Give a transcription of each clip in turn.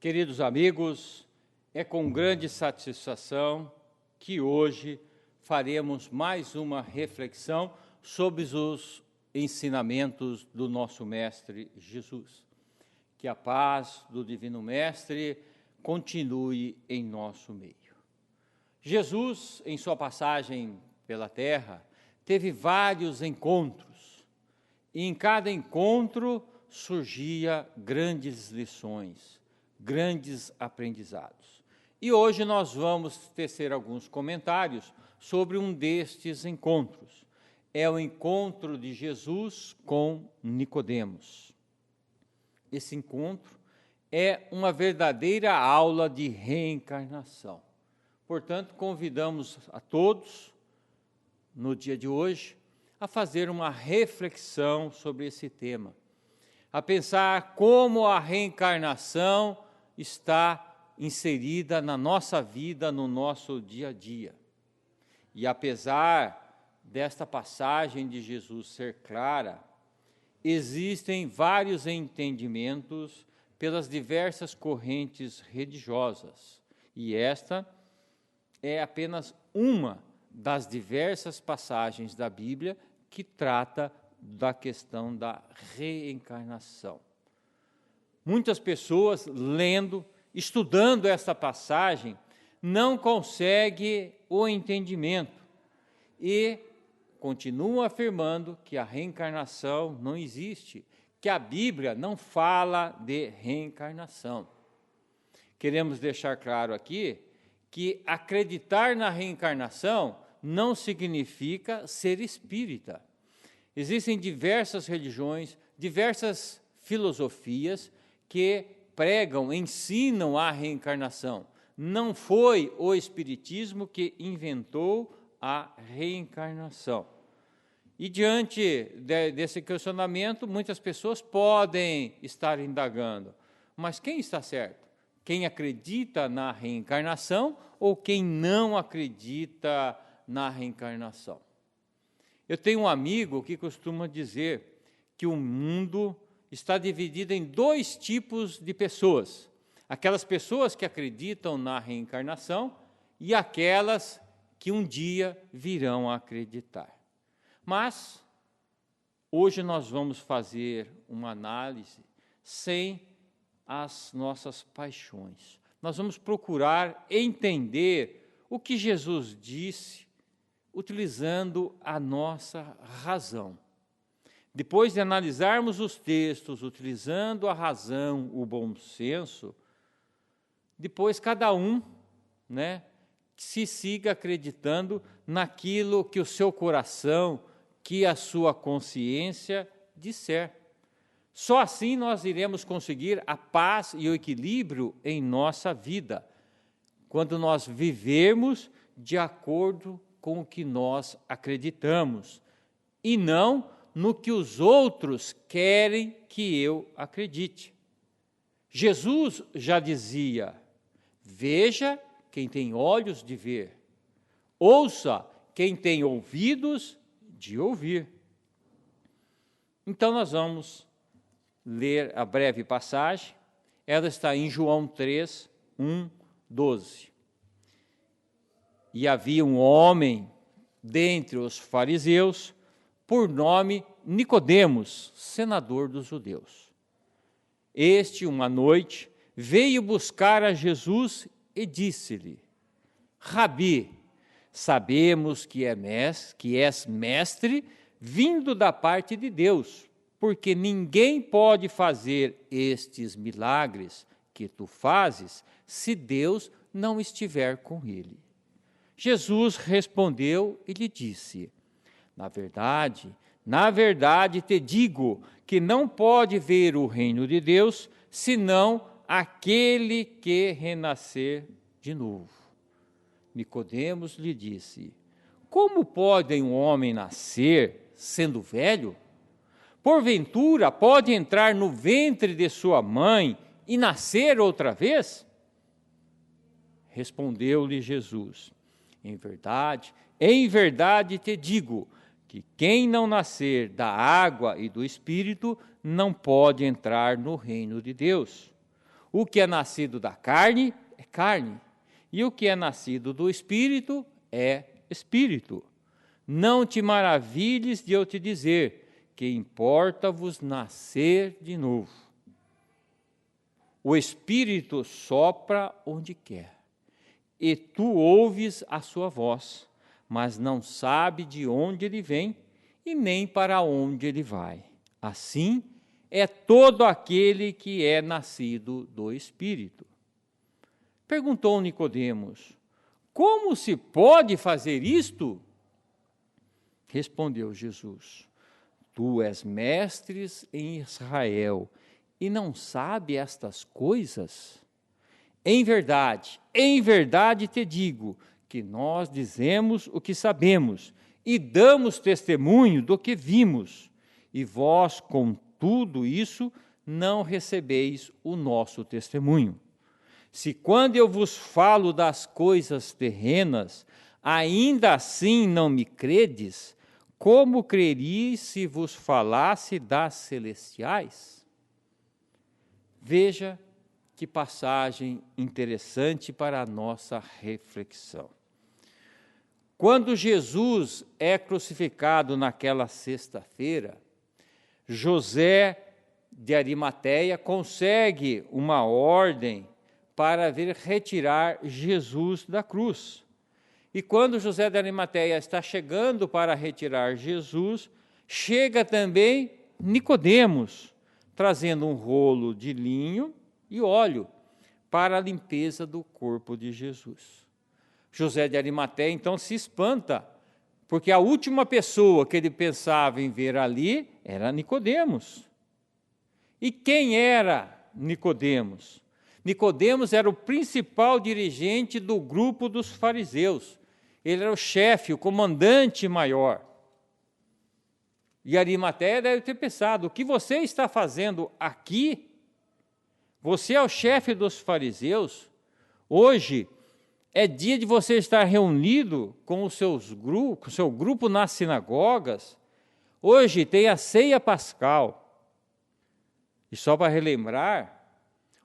Queridos amigos, é com grande satisfação que hoje faremos mais uma reflexão sobre os ensinamentos do nosso Mestre Jesus. Que a paz do Divino Mestre continue em nosso meio. Jesus, em sua passagem pela terra, teve vários encontros, e em cada encontro surgia grandes lições, grandes aprendizados. E hoje nós vamos tecer alguns comentários sobre um destes encontros. É o encontro de Jesus com Nicodemos. Esse encontro é uma verdadeira aula de reencarnação. Portanto, convidamos a todos, no dia de hoje, a fazer uma reflexão sobre esse tema, a pensar como a reencarnação está inserida na nossa vida, no nosso dia a dia. E apesar desta passagem de Jesus ser clara, existem vários entendimentos pelas diversas correntes religiosas, e esta é apenas uma das diversas passagens da Bíblia que trata da questão da reencarnação. Muitas pessoas, lendo, estudando essa passagem, não conseguem o entendimento e continuam afirmando que a reencarnação não existe, que a Bíblia não fala de reencarnação. Queremos deixar claro aqui que acreditar na reencarnação não significa ser espírita. Existem diversas religiões, diversas filosofias que pregam, ensinam a reencarnação. Não foi o Espiritismo que inventou a reencarnação. E diante desse questionamento, muitas pessoas podem estar indagando, mas quem está certo? Quem acredita na reencarnação ou quem não acredita na reencarnação? Eu tenho um amigo que costuma dizer que o mundo está dividido em dois tipos de pessoas. Aquelas pessoas que acreditam na reencarnação e aquelas que um dia virão a acreditar. Mas, hoje nós vamos fazer uma análise sem as nossas paixões. Nós vamos procurar entender o que Jesus disse, utilizando a nossa razão. Depois de analisarmos os textos, utilizando a razão, o bom senso, depois cada um, se siga acreditando naquilo que o seu coração, que a sua consciência disser. Só assim nós iremos conseguir a paz e o equilíbrio em nossa vida, quando nós vivermos de acordo com o que nós acreditamos, e não no que os outros querem que eu acredite. Jesus já dizia: veja quem tem olhos de ver, ouça quem tem ouvidos de ouvir. Então nós vamos ler a breve passagem. Ela está em João 3, 1, 12. E havia um homem dentre os fariseus, por nome Nicodemos, senador dos judeus. Este, uma noite, veio buscar a Jesus e disse-lhe: Rabi, sabemos que és mestre vindo da parte de Deus, porque ninguém pode fazer estes milagres que tu fazes se Deus não estiver com ele. Jesus respondeu e lhe disse: na verdade te digo que não pode ver o reino de Deus senão aquele que renascer de novo. Nicodemos lhe disse: como pode um homem nascer sendo velho? Porventura pode entrar no ventre de sua mãe e nascer outra vez? Respondeu-lhe Jesus: em verdade te digo que quem não nascer da água e do Espírito não pode entrar no reino de Deus. O que é nascido da carne é carne, e o que é nascido do Espírito é Espírito. Não te maravilhes de eu te dizer que importa-vos nascer de novo. O Espírito sopra onde quer, e tu ouves a sua voz, mas não sabe de onde ele vem e nem para onde ele vai. Assim é todo aquele que é nascido do Espírito. Perguntou Nicodemos: como se pode fazer isto? Respondeu Jesus: tu és mestres em Israel e não sabe estas coisas? Em verdade te digo que nós dizemos o que sabemos e damos testemunho do que vimos, e vós, com tudo isso, não recebeis o nosso testemunho. Se quando eu vos falo das coisas terrenas, ainda assim não me credes, como creríeis se vos falasse das celestiais? Veja que passagem interessante para a nossa reflexão. Quando Jesus é crucificado naquela sexta-feira, José de Arimateia consegue uma ordem para vir retirar Jesus da cruz. E quando José de Arimateia está chegando para retirar Jesus, chega também Nicodemos, trazendo um rolo de linho e óleo para a limpeza do corpo de Jesus. José de Arimateia então se espanta, porque a última pessoa que ele pensava em ver ali era Nicodemos. E quem era Nicodemos? Nicodemos era o principal dirigente do grupo dos fariseus. Ele era o chefe, o comandante maior. E Arimateia deve ter pensado: o que você está fazendo aqui? Você é o chefe dos fariseus. Hoje é dia de você estar reunido com o seu grupo nas sinagogas. Hoje tem a ceia pascal. E só para relembrar,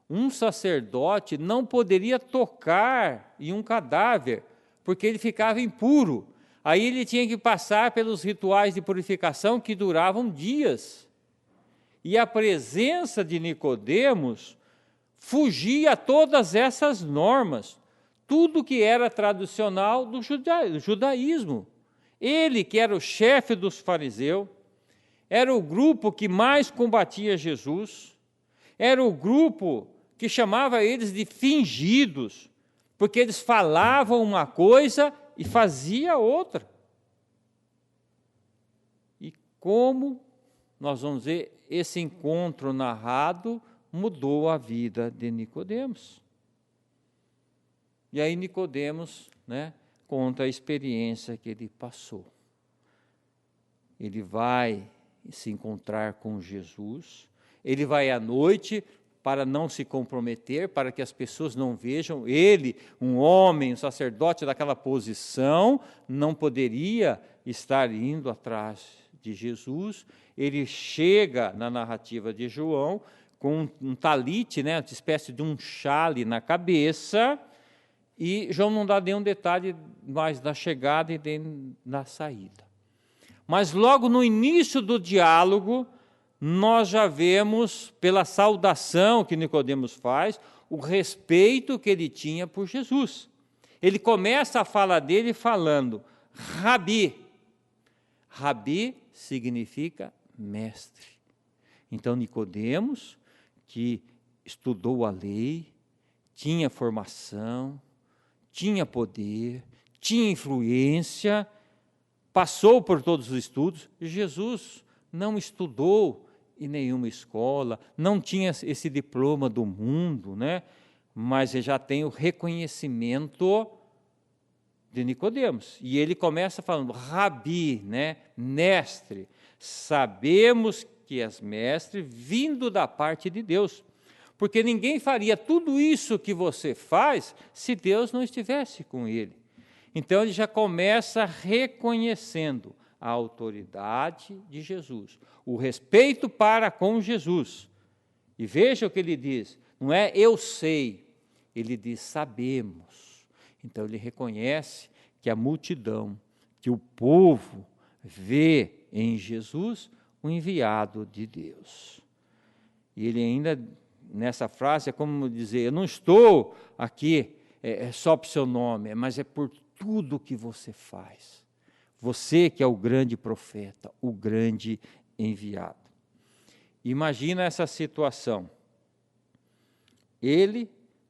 um sacerdote não poderia tocar em um cadáver, porque ele ficava impuro. Aí ele tinha que passar pelos rituais de purificação que duravam dias. E a presença de Nicodemos fugia a todas essas normas, tudo que era tradicional do judaísmo. Ele, que era o chefe dos fariseus, era o grupo que mais combatia Jesus, era o grupo que chamava eles de fingidos, porque eles falavam uma coisa e faziam outra. E como nós vamos ver, esse encontro narrado mudou a vida de Nicodemos. E aí Nicodemos, conta a experiência que ele passou. Ele vai se encontrar com Jesus, ele vai à noite para não se comprometer, para que as pessoas não vejam. Ele, um homem, um sacerdote daquela posição, não poderia estar indo atrás de Jesus. Ele chega na narrativa de João com um talite, uma espécie de um chale na cabeça, e João não dá nenhum detalhe mais da chegada e da saída. Mas logo no início do diálogo, nós já vemos, pela saudação que Nicodemos faz, o respeito que ele tinha por Jesus. Ele começa a fala dele falando, Rabi. Rabi significa mestre. Então Nicodemos, que estudou a lei, tinha formação, tinha poder, tinha influência, passou por todos os estudos. Jesus não estudou em nenhuma escola, não tinha esse diploma do mundo, mas ele já tem o reconhecimento de Nicodemos. E ele começa falando, Rabi, mestre, sabemos que és mestre vindo da parte de Deus, porque ninguém faria tudo isso que você faz se Deus não estivesse com ele. Então ele já começa reconhecendo a autoridade de Jesus, o respeito para com Jesus. E veja o que ele diz, não é eu sei, ele diz sabemos. Então ele reconhece que a multidão, que o povo vê em Jesus o enviado de Deus. E ele ainda, nessa frase, é como dizer, eu não estou aqui só para o seu nome, mas é por tudo que você faz. Você que é o grande profeta, o grande enviado. Imagina essa situação.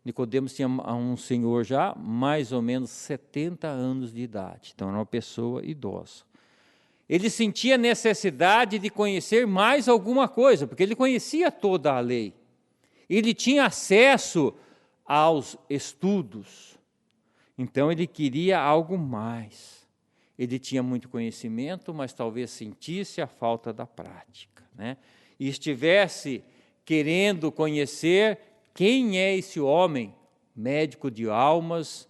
Nicodemos tinha um senhor já, mais ou menos 70 anos de idade, então era uma pessoa idosa. Ele sentia necessidade de conhecer mais alguma coisa, porque ele conhecia toda a lei. Ele tinha acesso aos estudos, então ele queria algo mais. Ele tinha muito conhecimento, mas talvez sentisse a falta da prática, né? E estivesse querendo conhecer quem é esse homem, médico de almas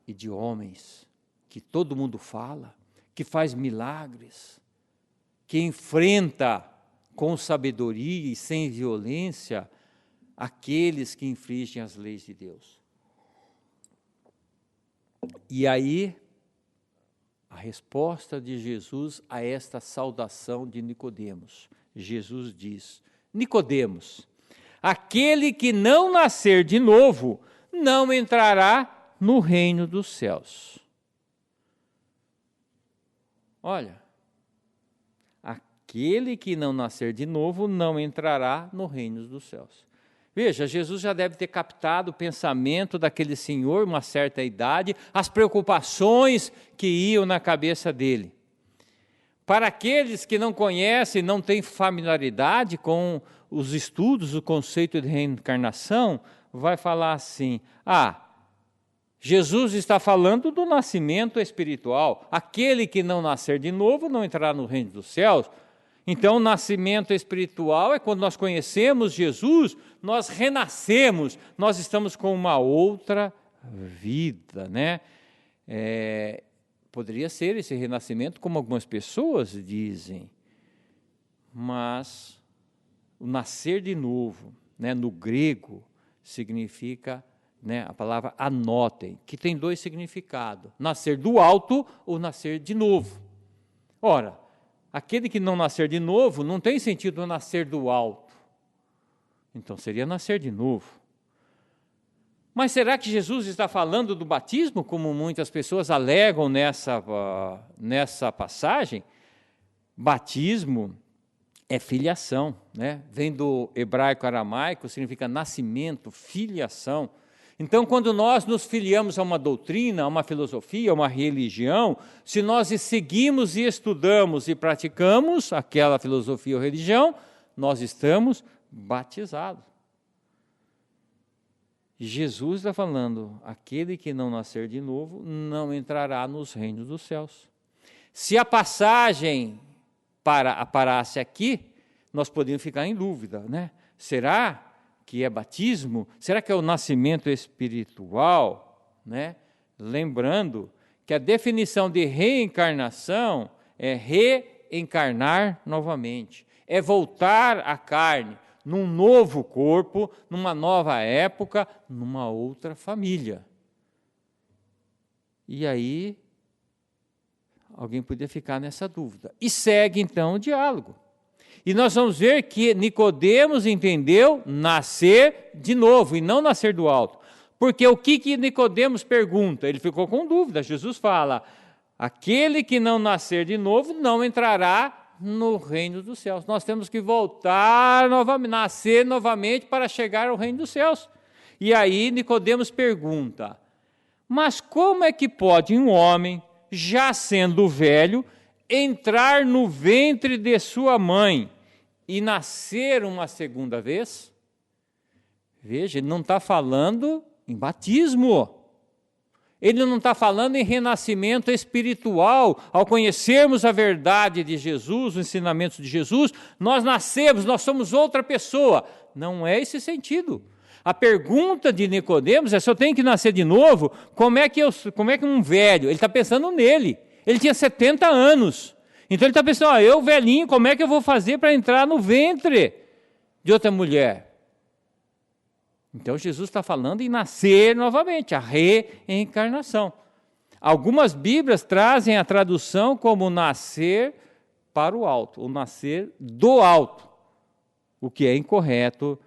e de homens, que todo mundo fala, que faz milagres, que enfrenta com sabedoria e sem violência aqueles que infringem as leis de Deus. E aí, a resposta de Jesus a esta saudação de Nicodemos. Jesus diz, Nicodemos, aquele que não nascer de novo, não entrará no reino dos céus. Olha, aquele que não nascer de novo, não entrará no reino dos céus. Veja, Jesus já deve ter captado o pensamento daquele senhor, uma certa idade, as preocupações que iam na cabeça dele. Para aqueles que não conhecem, não têm familiaridade com os estudos, o conceito de reencarnação, vai falar assim, Jesus está falando do nascimento espiritual, aquele que não nascer de novo não entrará no reino dos céus. Então, o nascimento espiritual é quando nós conhecemos Jesus, nós renascemos, nós estamos com uma outra vida, né? Poderia ser esse renascimento, como algumas pessoas dizem, mas o nascer de novo, né, no grego, significa, né, a palavra anotem, que tem dois significados, nascer do alto ou nascer de novo. Ora, aquele que não nascer de novo, não tem sentido nascer do alto. Então seria nascer de novo. Mas será que Jesus está falando do batismo, como muitas pessoas alegam nessa passagem? Batismo é filiação, né? Vem do hebraico-aramaico, significa nascimento, filiação. Então, quando nós nos filiamos a uma doutrina, a uma filosofia, a uma religião, se nós seguimos e estudamos e praticamos aquela filosofia ou religião, nós estamos batizados. Jesus está falando, aquele que não nascer de novo, não entrará nos reinos dos céus. Se a passagem parasse aqui, nós podíamos ficar em dúvida, né? Será que é batismo? Será que é o nascimento espiritual? Né? Lembrando que a definição de reencarnação é reencarnar novamente, é voltar à carne, num novo corpo, numa nova época, numa outra família. E aí, alguém podia ficar nessa dúvida. E segue então o diálogo. E nós vamos ver que Nicodemos entendeu nascer de novo e não nascer do alto. Porque o que Nicodemos pergunta? Ele ficou com dúvida. Jesus fala, aquele que não nascer de novo não entrará no reino dos céus. Nós temos que voltar novamente, nascer novamente para chegar ao reino dos céus. E aí Nicodemos pergunta, mas como é que pode um homem, já sendo velho, entrar no ventre de sua mãe e nascer uma segunda vez? Veja, ele não está falando em batismo. Ele não está falando em renascimento espiritual. Ao conhecermos a verdade de Jesus, os ensinamentos de Jesus, nós nascemos, nós somos outra pessoa. Não é esse sentido. A pergunta de Nicodemos é, se eu tenho que nascer de novo, como é que um velho, ele está pensando nele. Ele tinha 70 anos. Então ele está pensando, eu velhinho, como é que eu vou fazer para entrar no ventre de outra mulher? Então Jesus está falando em nascer novamente, a reencarnação. Algumas Bíblias trazem a tradução como nascer para o alto, ou nascer do alto, o que é incorreto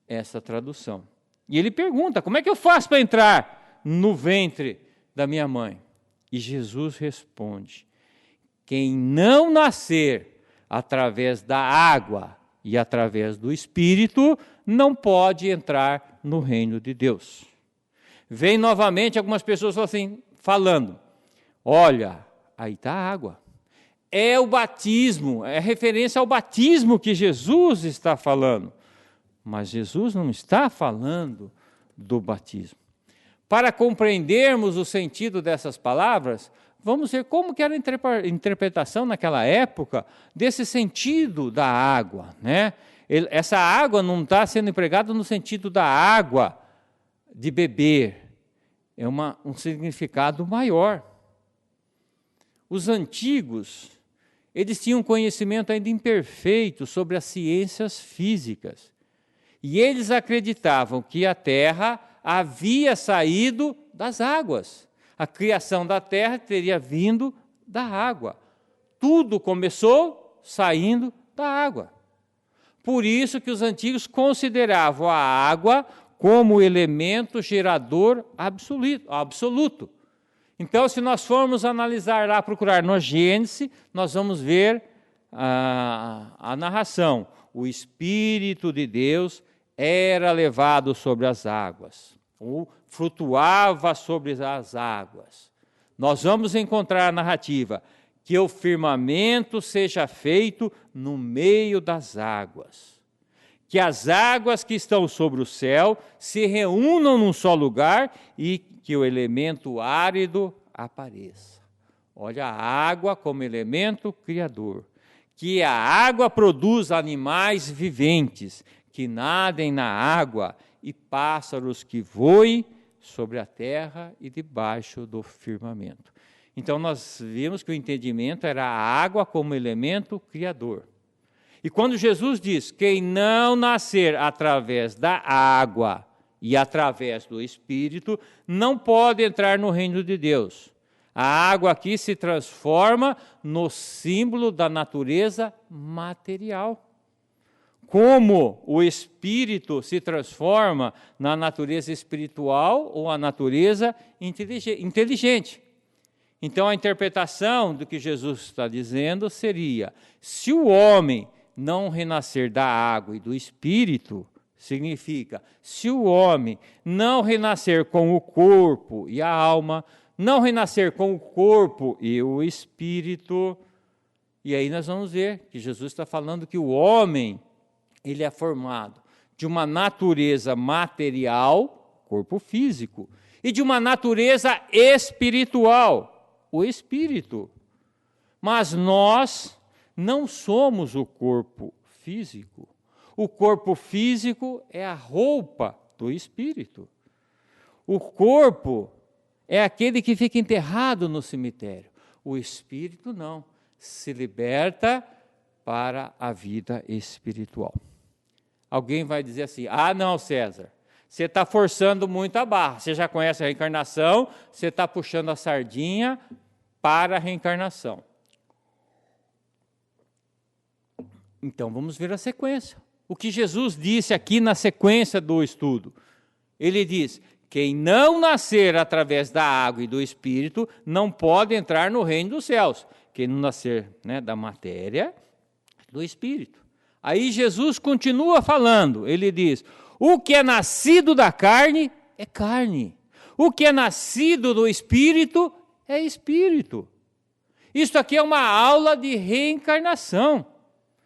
essa tradução. E ele pergunta, como é que eu faço para entrar no ventre da minha mãe? E Jesus responde, quem não nascer através da água e através do Espírito, não pode entrar no reino de Deus. Vem novamente algumas pessoas assim, falando, olha, aí está a água. É o batismo, é referência ao batismo que Jesus está falando. Mas Jesus não está falando do batismo. Para compreendermos o sentido dessas palavras, vamos ver como que era a interpretação naquela época desse sentido da água, né? Essa água não está sendo empregada no sentido da água de beber. É um significado maior. Os antigos, eles tinham conhecimento ainda imperfeito sobre as ciências físicas. E eles acreditavam que a terra havia saído das águas. A criação da terra teria vindo da água. Tudo começou saindo da água. Por isso que os antigos consideravam a água como elemento gerador absoluto. Então, se nós formos analisar lá, procurar no Gênesis, nós vamos ver a narração. O Espírito de Deus era levado sobre as águas, ou flutuava sobre as águas. Nós vamos encontrar a narrativa, que o firmamento seja feito no meio das águas, que as águas que estão sobre o céu se reúnam num só lugar e que o elemento árido apareça. Olha, a água como elemento criador, que a água produz animais viventes, que nadem na água, e pássaros que voem sobre a terra e debaixo do firmamento. Então nós vimos que o entendimento era a água como elemento criador. E quando Jesus diz, quem não nascer através da água e através do Espírito, não pode entrar no reino de Deus. A água aqui se transforma no símbolo da natureza material. Como o Espírito se transforma na natureza espiritual ou a natureza inteligente. Então, a interpretação do que Jesus está dizendo seria, se o homem não renascer da água e do Espírito, significa, se o homem não renascer com o corpo e a alma, não renascer com o corpo e o Espírito, e aí nós vamos ver que Jesus está falando que o homem, ele é formado de uma natureza material, corpo físico, e de uma natureza espiritual, o espírito. Mas nós não somos o corpo físico. O corpo físico é a roupa do espírito. O corpo é aquele que fica enterrado no cemitério. O espírito não, se liberta para a vida espiritual. Alguém vai dizer assim, não, César, você está forçando muito a barra, você já conhece a reencarnação, você está puxando a sardinha para a reencarnação. Então vamos ver a sequência. O que Jesus disse aqui na sequência do estudo. Ele diz, quem não nascer através da água e do Espírito, não pode entrar no reino dos céus. Quem não nascer da matéria, do Espírito. Aí Jesus continua falando, ele diz, o que é nascido da carne é carne. O que é nascido do Espírito é Espírito. Isso aqui é uma aula de reencarnação.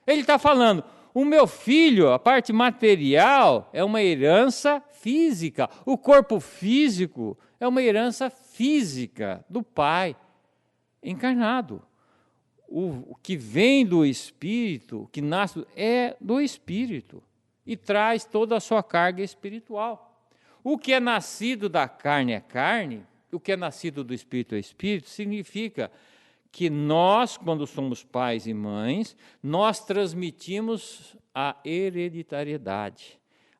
Ele está falando, o meu filho, a parte material, é uma herança física. O corpo físico é uma herança física do Pai encarnado. O que vem do Espírito, o que nasce, é do Espírito e traz toda a sua carga espiritual. O que é nascido da carne é carne, o que é nascido do Espírito é Espírito, significa que nós, quando somos pais e mães, nós transmitimos a hereditariedade,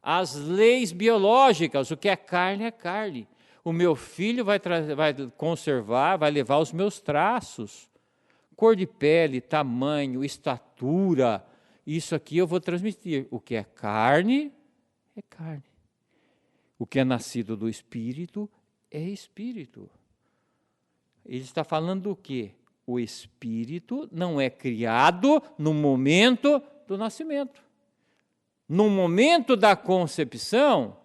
as leis biológicas. O que é carne é carne. O meu filho vai conservar, vai levar os meus traços. Cor de pele, tamanho, estatura, isso aqui eu vou transmitir. O que é carne, é carne. O que é nascido do Espírito, é Espírito. Ele está falando do quê? O Espírito não é criado no momento do nascimento. No momento da concepção,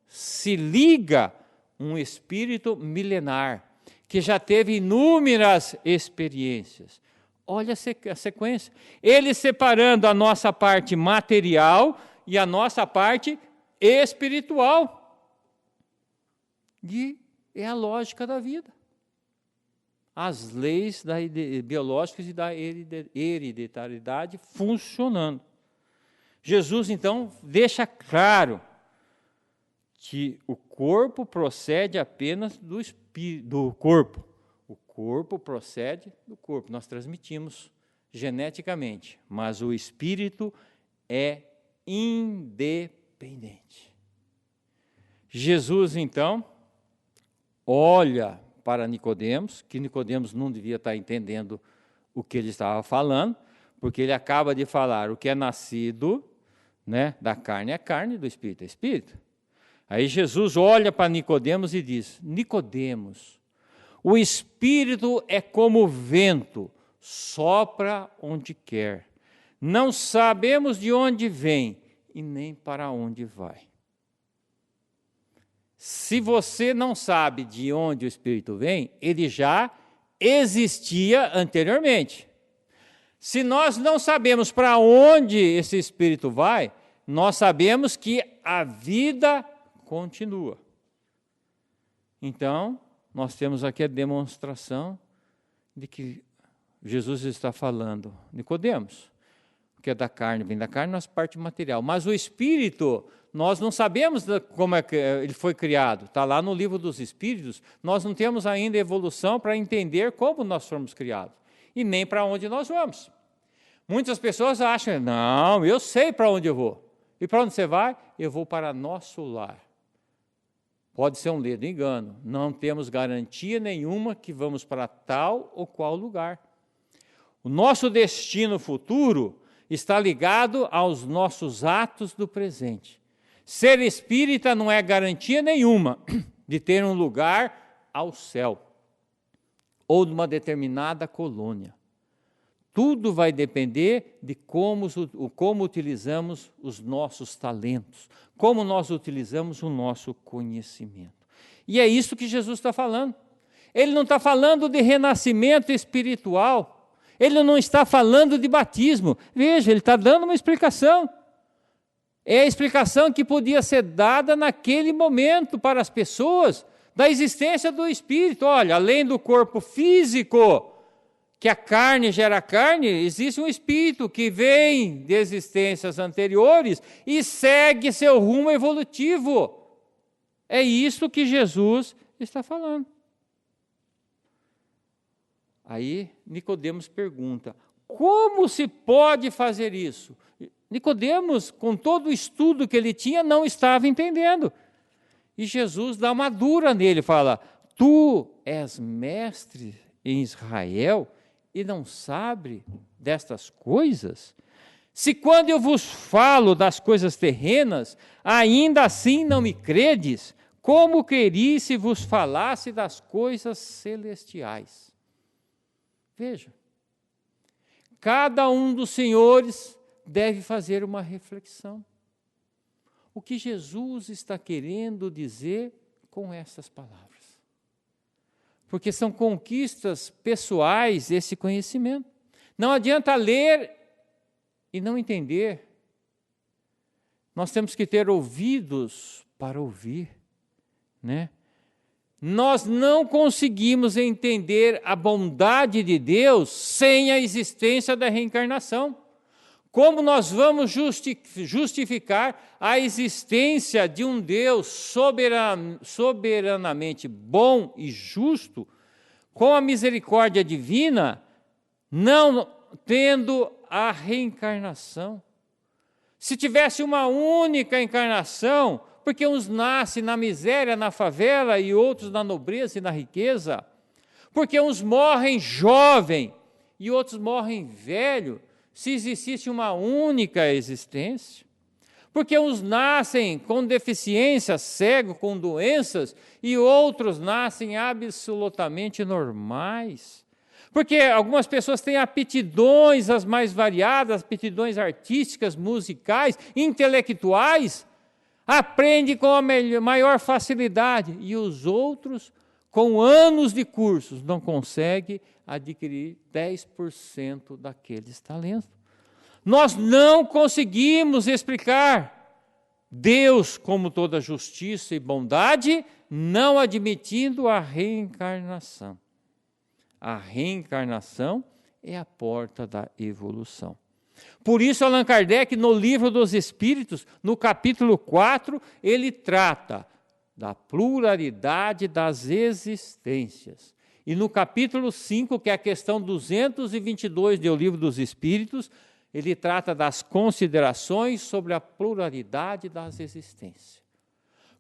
se liga um espírito milenar, que já teve inúmeras experiências. Olha a sequência. Ele separando a nossa parte material e a nossa parte espiritual. E é a lógica da vida. As leis biológicas e da hereditariedade funcionando. Jesus, então, deixa claro que o corpo procede apenas do corpo. O corpo procede do corpo. Nós transmitimos geneticamente, mas o espírito é independente. Jesus, então, olha para Nicodemos, que Nicodemos não devia estar entendendo o que ele estava falando, porque ele acaba de falar: o que é nascido, né, da carne é carne, do espírito é espírito. Aí Jesus olha para Nicodemos e diz: Nicodemos, o espírito é como o vento, sopra onde quer. Não sabemos de onde vem e nem para onde vai. Se você não sabe de onde o espírito vem, ele já existia anteriormente. Se nós não sabemos para onde esse espírito vai, nós sabemos que a vida continua. Então, nós temos aqui a demonstração de que Jesus está falando: Nicodemos, o que é da carne vem da carne, nossa parte material. Mas o espírito, nós não sabemos como é que ele foi criado. Está lá no livro dos Espíritos. Nós não temos ainda evolução para entender como nós fomos criados. E nem para onde nós vamos. Muitas pessoas acham: não, eu sei para onde eu vou. E para onde você vai? Eu vou para nosso lar. Pode ser um ledo engano. Não temos garantia nenhuma que vamos para tal ou qual lugar. O nosso destino futuro está ligado aos nossos atos do presente. Ser espírita não é garantia nenhuma de ter um lugar ao céu ou de uma determinada colônia. Tudo vai depender de como utilizamos os nossos talentos, como nós utilizamos o nosso conhecimento. E é isso que Jesus está falando. Ele não está falando de renascimento espiritual, ele não está falando de batismo. Veja, ele está dando uma explicação. É a explicação que podia ser dada naquele momento para as pessoas da existência do Espírito. Olha, além do corpo físico, que a carne gera carne, existe um espírito que vem de existências anteriores e segue seu rumo evolutivo. É isso que Jesus está falando. Aí Nicodemos pergunta: como se pode fazer isso? Nicodemos, com todo o estudo que ele tinha, não estava entendendo. E Jesus dá uma dura nele, fala: tu és mestre em Israel e não sabe destas coisas? Se quando eu vos falo das coisas terrenas, ainda assim não me credes, como queris se vos falasse das coisas celestiais? Veja, cada um dos senhores deve fazer uma reflexão. O que Jesus está querendo dizer com essas palavras? Porque são conquistas pessoais esse conhecimento. Não adianta ler e não entender. Nós temos que ter ouvidos para ouvir, né? Nós não conseguimos entender a bondade de Deus sem a existência da reencarnação. Como nós vamos justificar a existência de um Deus soberanamente bom e justo, com a misericórdia divina, não tendo a reencarnação? Se tivesse uma única encarnação, porque uns nascem na miséria, na favela, e outros na nobreza e na riqueza, porque uns morrem jovem e outros morrem velho, se existisse uma única existência, porque uns nascem com deficiência, cego, com doenças, e outros nascem absolutamente normais. Porque algumas pessoas têm aptidões as mais variadas, aptidões artísticas, musicais, intelectuais, aprendem com a maior facilidade, e os outros, com anos de cursos, não conseguem adquirir 10% daqueles talentos. Nós não conseguimos explicar Deus como toda justiça e bondade, não admitindo a reencarnação. A reencarnação é a porta da evolução. Por isso, Allan Kardec, no Livro dos Espíritos, no capítulo 4, ele trata da pluralidade das existências. E no capítulo 5, que é a questão 222 do Livro dos Espíritos, ele trata das considerações sobre a pluralidade das existências.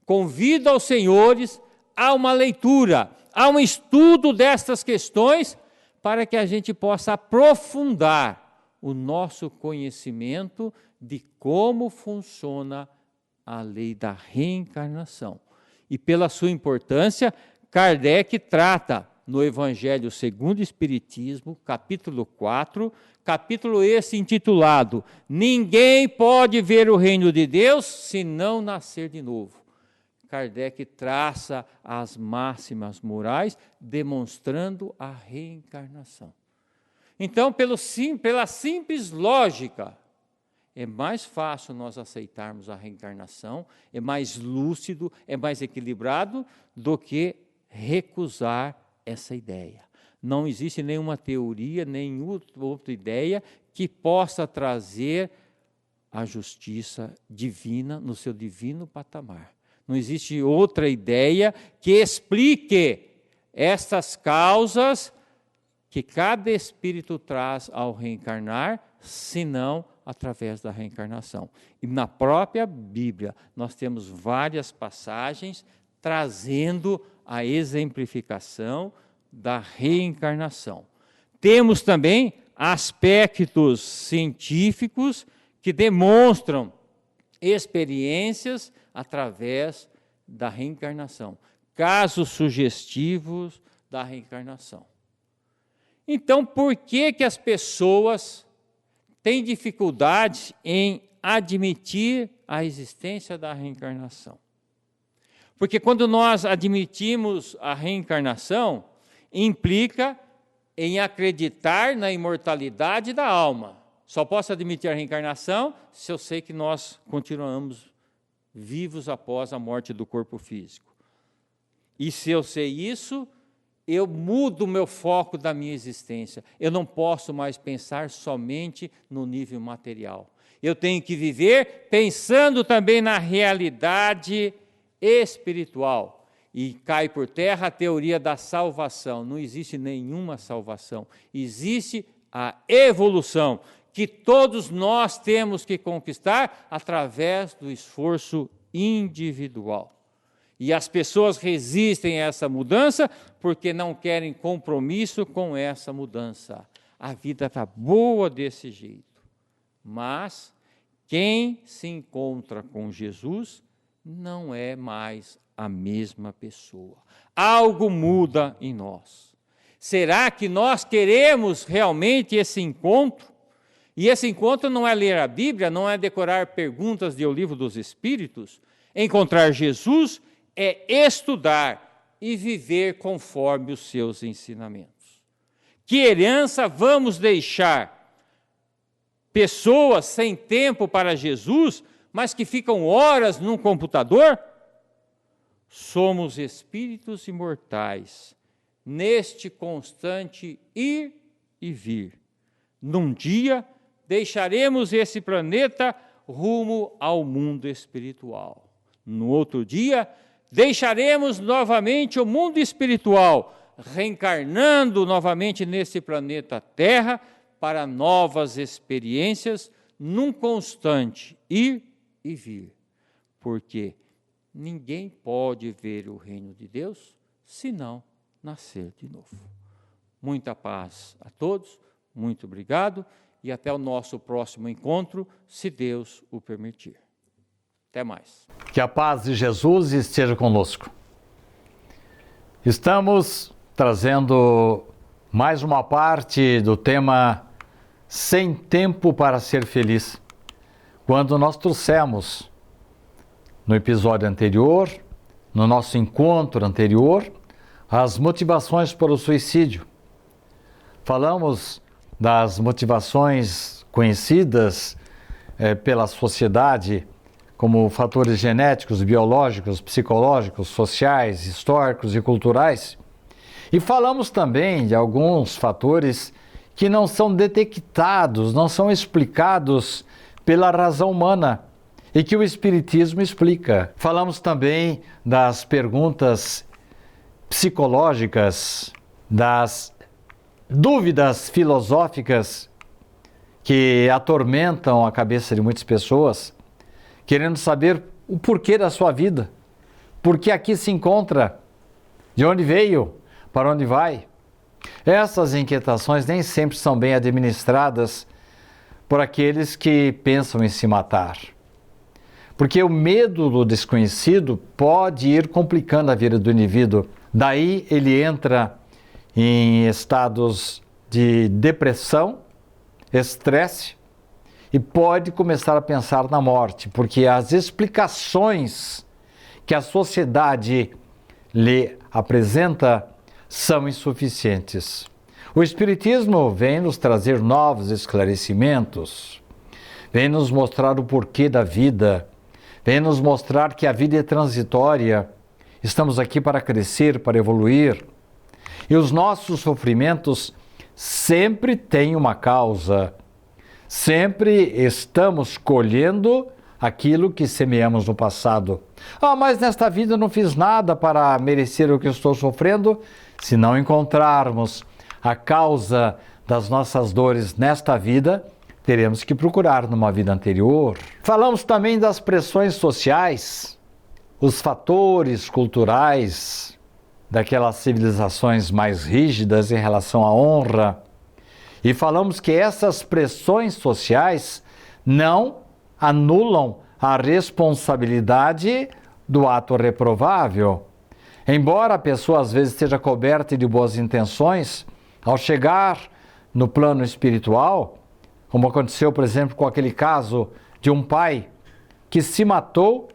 Convido aos senhores a uma leitura, a um estudo destas questões, para que a gente possa aprofundar o nosso conhecimento de como funciona a lei da reencarnação. E pela sua importância, Kardec trata no Evangelho segundo o Espiritismo, capítulo 4, capítulo esse intitulado Ninguém pode ver o reino de Deus se não nascer de novo. Kardec traça as máximas morais, demonstrando a reencarnação. Então, pela simples lógica, é mais fácil nós aceitarmos a reencarnação, é mais lúcido, é mais equilibrado do que recusar essa ideia. Não existe nenhuma teoria, nenhuma outra ideia que possa trazer a justiça divina no seu divino patamar. Não existe outra ideia que explique estas causas que cada espírito traz ao reencarnar, senão através da reencarnação. E na própria Bíblia nós temos várias passagens trazendo a exemplificação da reencarnação. Temos também aspectos científicos que demonstram experiências através da reencarnação, casos sugestivos da reencarnação. Então, por que as pessoas têm dificuldade em admitir a existência da reencarnação? Porque quando nós admitimos a reencarnação, implica em acreditar na imortalidade da alma. Só posso admitir a reencarnação se eu sei que nós continuamos vivos após a morte do corpo físico. E se eu sei isso, eu mudo o meu foco da minha existência. Eu não posso mais pensar somente no nível material. Eu tenho que viver pensando também na realidade espiritual. E cai por terra a teoria da salvação. Não existe nenhuma salvação. Existe a evolução, que todos nós temos que conquistar através do esforço individual. E as pessoas resistem a essa mudança porque não querem compromisso com essa mudança. A vida está boa desse jeito. Mas quem se encontra com Jesus não é mais a mesma pessoa. Algo muda em nós. Será que nós queremos realmente esse encontro? E esse encontro não é ler a Bíblia, não é decorar perguntas do Livro dos Espíritos. Encontrar Jesus é estudar e viver conforme os seus ensinamentos. Que herança vamos deixar? Pessoas sem tempo para Jesus, mas que ficam horas num computador? Somos espíritos imortais, neste constante ir e vir. Num dia, deixaremos esse planeta rumo ao mundo espiritual. No outro dia, deixaremos novamente o mundo espiritual, reencarnando novamente nesse planeta Terra para novas experiências num constante ir e vir, porque ninguém pode ver o reino de Deus se não nascer de novo. Muita paz a todos, muito obrigado e até o nosso próximo encontro, se Deus o permitir. Até mais. Que a paz de Jesus esteja conosco. Estamos trazendo mais uma parte do tema Sem Tempo para Ser Feliz. Quando nós trouxemos no episódio anterior, no nosso encontro anterior, as motivações para o suicídio. Falamos das motivações conhecidas pela sociedade como fatores genéticos, biológicos, psicológicos, sociais, históricos e culturais. E falamos também de alguns fatores que não são detectados, não são explicados pela razão humana e que o Espiritismo explica. Falamos também das perguntas psicológicas, das dúvidas filosóficas que atormentam a cabeça de muitas pessoas, querendo saber o porquê da sua vida, por que aqui se encontra, de onde veio, para onde vai. Essas inquietações nem sempre são bem administradas por aqueles que pensam em se matar. Porque o medo do desconhecido pode ir complicando a vida do indivíduo. Daí ele entra em estados de depressão, estresse e pode começar a pensar na morte, porque as explicações que a sociedade lhe apresenta são insuficientes. O Espiritismo vem nos trazer novos esclarecimentos, vem nos mostrar o porquê da vida, vem nos mostrar que a vida é transitória, estamos aqui para crescer, para evoluir, e os nossos sofrimentos sempre têm uma causa, sempre estamos colhendo aquilo que semeamos no passado. Mas nesta vida eu não fiz nada para merecer o que eu estou sofrendo. Se não encontrarmos a causa das nossas dores nesta vida, teremos que procurar numa vida anterior. Falamos também das pressões sociais, os fatores culturais daquelas civilizações mais rígidas em relação à honra. E falamos que essas pressões sociais não anulam a responsabilidade do ato reprovável. Embora a pessoa às vezes esteja coberta de boas intenções, ao chegar no plano espiritual, como aconteceu, por exemplo, com aquele caso de um pai que se matou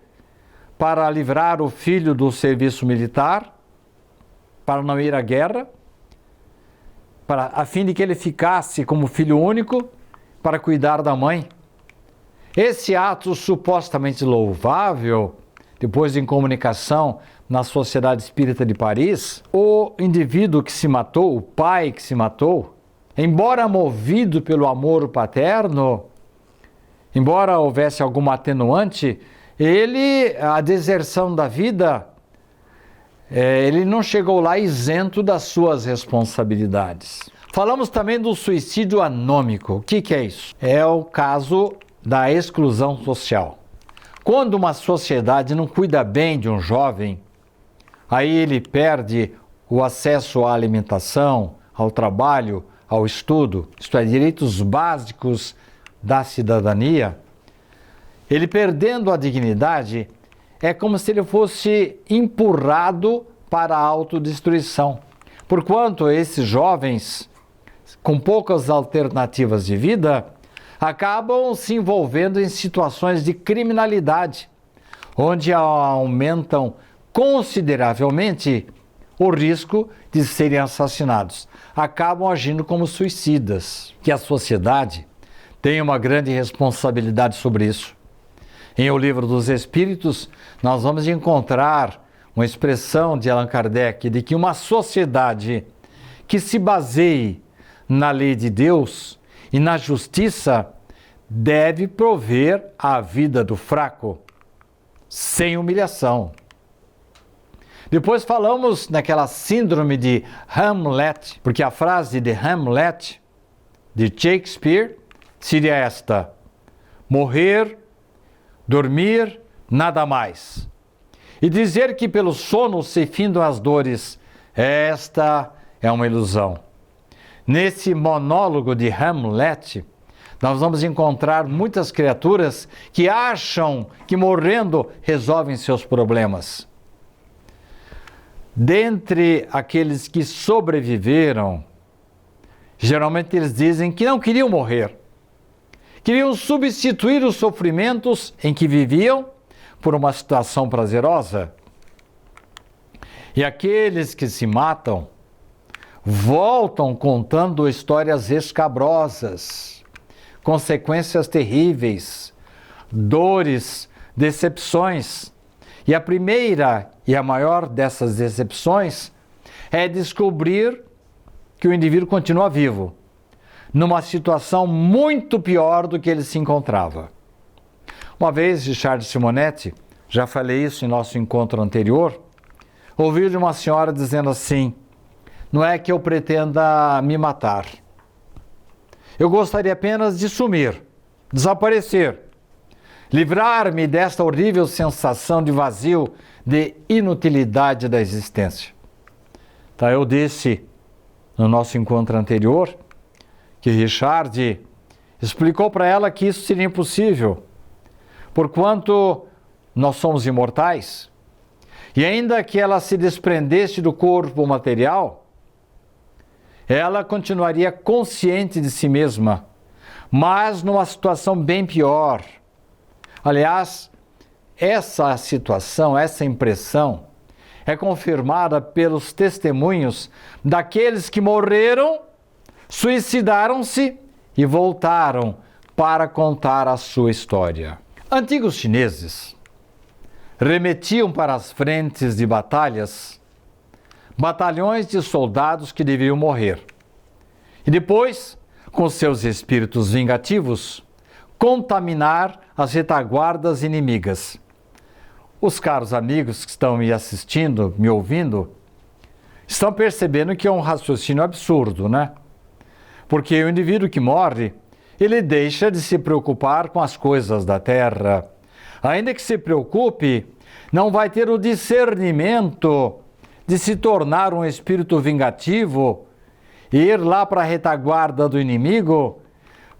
para livrar o filho do serviço militar, para não ir à guerra, a fim de que ele ficasse como filho único para cuidar da mãe. Esse ato supostamente louvável, depois em comunicação na Sociedade Espírita de Paris, o indivíduo que se matou, o pai que se matou, embora movido pelo amor paterno, embora houvesse alguma atenuante, a deserção da vida, ele não chegou lá isento das suas responsabilidades. Falamos também do suicídio anômico. O que é isso? É o caso da exclusão social. Quando uma sociedade não cuida bem de um jovem, aí ele perde o acesso à alimentação, ao trabalho, ao estudo, isto é, direitos básicos da cidadania. Ele perdendo a dignidade, é como se ele fosse empurrado para a autodestruição. Porquanto esses jovens, com poucas alternativas de vida, acabam se envolvendo em situações de criminalidade, onde aumentam consideravelmente o risco de serem assassinados. Acabam agindo como suicidas. Que a sociedade tem uma grande responsabilidade sobre isso. Em O Livro dos Espíritos, nós vamos encontrar uma expressão de Allan Kardec de que uma sociedade que se baseie na lei de Deus e na justiça deve prover a vida do fraco, sem humilhação. Depois falamos naquela síndrome de Hamlet, porque a frase de Hamlet, de Shakespeare, seria esta: morrer, dormir, nada mais. E dizer que pelo sono se findam as dores, esta é uma ilusão. Nesse monólogo de Hamlet, nós vamos encontrar muitas criaturas que acham que morrendo resolvem seus problemas. Dentre aqueles que sobreviveram, geralmente eles dizem que não queriam morrer. Queriam substituir os sofrimentos em que viviam por uma situação prazerosa. E aqueles que se matam voltam contando histórias escabrosas, consequências terríveis, dores, decepções. E a primeira e a maior dessas decepções é descobrir que o indivíduo continua vivo, numa situação muito pior do que ele se encontrava. Uma vez, Richard Simonetti, já falei isso em nosso encontro anterior, ouviu de uma senhora dizendo assim: não é que eu pretenda me matar. Eu gostaria apenas de sumir, desaparecer, livrar-me desta horrível sensação de vazio, de inutilidade da existência. Então eu disse no nosso encontro anterior que Richard explicou para ela que isso seria impossível, porquanto nós somos imortais, e ainda que ela se desprendesse do corpo material, ela continuaria consciente de si mesma, mas numa situação bem pior. Aliás, essa situação, essa impressão é confirmada pelos testemunhos daqueles que morreram, suicidaram-se e voltaram para contar a sua história. Antigos chineses remetiam para as frentes de batalhas batalhões de soldados que deveriam morrer. E depois, com seus espíritos vingativos, contaminar as retaguardas inimigas. Os caros amigos que estão me assistindo, me ouvindo, estão percebendo que é um raciocínio absurdo, né? Porque o indivíduo que morre, ele deixa de se preocupar com as coisas da terra. Ainda que se preocupe, não vai ter o discernimento de se tornar um espírito vingativo e ir lá para a retaguarda do inimigo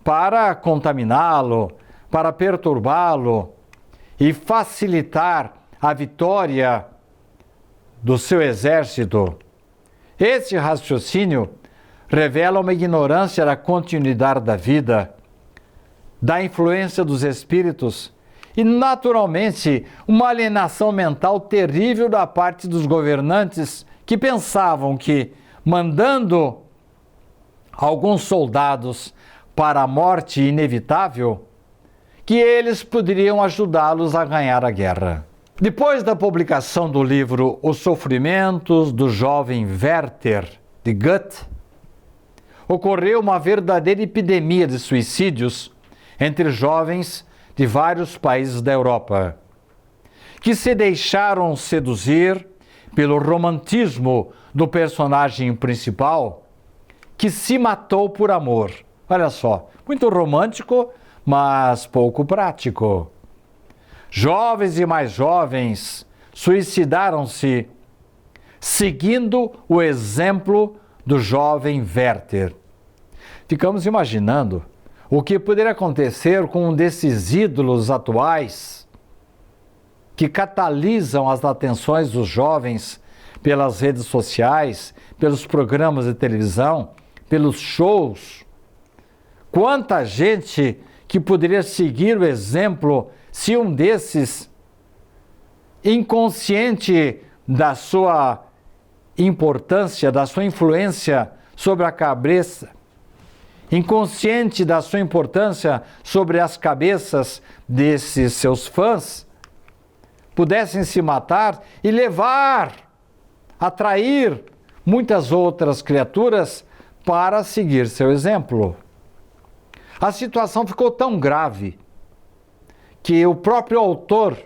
para contaminá-lo, para perturbá-lo e facilitar a vitória do seu exército. Esse raciocínio revela uma ignorância da continuidade da vida, da influência dos espíritos e, naturalmente, uma alienação mental terrível da parte dos governantes que pensavam que, mandando alguns soldados para a morte inevitável, que eles poderiam ajudá-los a ganhar a guerra. Depois da publicação do livro Os Sofrimentos do Jovem Werther, de Goethe, ocorreu uma verdadeira epidemia de suicídios entre jovens de vários países da Europa, que se deixaram seduzir pelo romantismo do personagem principal, que se matou por amor. Olha só, muito romântico, mas pouco prático. Jovens e mais jovens suicidaram-se, seguindo o exemplo do jovem Werther. Ficamos imaginando o que poderia acontecer com um desses ídolos atuais que catalisam as atenções dos jovens pelas redes sociais, pelos programas de televisão, pelos shows. Quanta gente que poderia seguir o exemplo se um desses, inconsciente da sua importância, da sua influência sobre a cabeça, inconsciente da sua importância sobre as cabeças desses seus fãs, pudessem se matar e levar, atrair muitas outras criaturas para seguir seu exemplo. A situação ficou tão grave que o próprio autor,